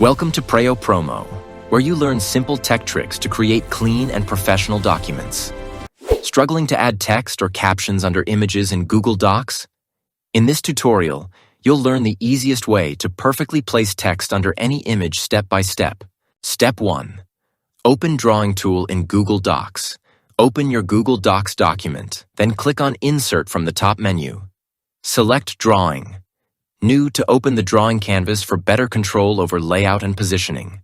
Welcome to Preyo Promo, where you learn simple tech tricks to create clean and professional documents. Struggling to add text or captions under images in Google Docs? In this tutorial, you'll learn the easiest way to perfectly place text under any image step by step. Step 1. Open Drawing Tool in Google Docs. Open your Google Docs document, then click on Insert from the top menu. Select Drawing. New to open the drawing canvas for better control over layout and positioning.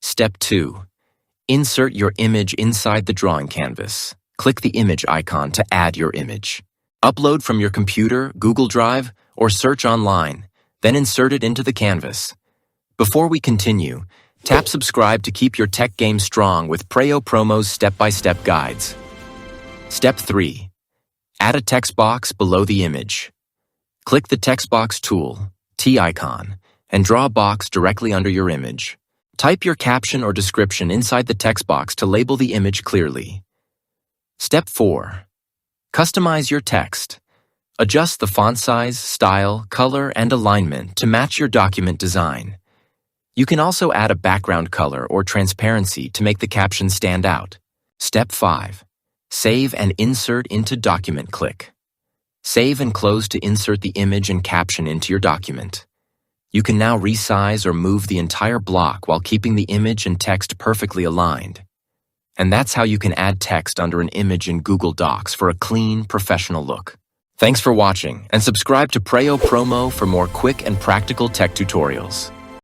Step 2. Insert your image inside the drawing canvas. Click the image icon to add your image. Upload from your computer, Google Drive, or search online, then insert it into the canvas. Before we continue, tap subscribe to keep your tech game strong with Preyo Promo's step-by-step guides. Step 3. Add a text box below the image. Click the text box tool, T icon, and draw a box directly under your image. Type your caption or description inside the text box to label the image clearly. Step 4. Customize your text. Adjust the font size, style, color, and alignment to match your document design. You can also add a background color or transparency to make the caption stand out. Step 5. Save and insert into document. Click. Save and close to insert the image and caption into your document. You can now resize or move the entire block while keeping the image and text perfectly aligned. And that's how you can add text under an image in Google Docs for a clean, professional look. Thanks for watching, and subscribe to Preyo Promo for more quick and practical tech tutorials.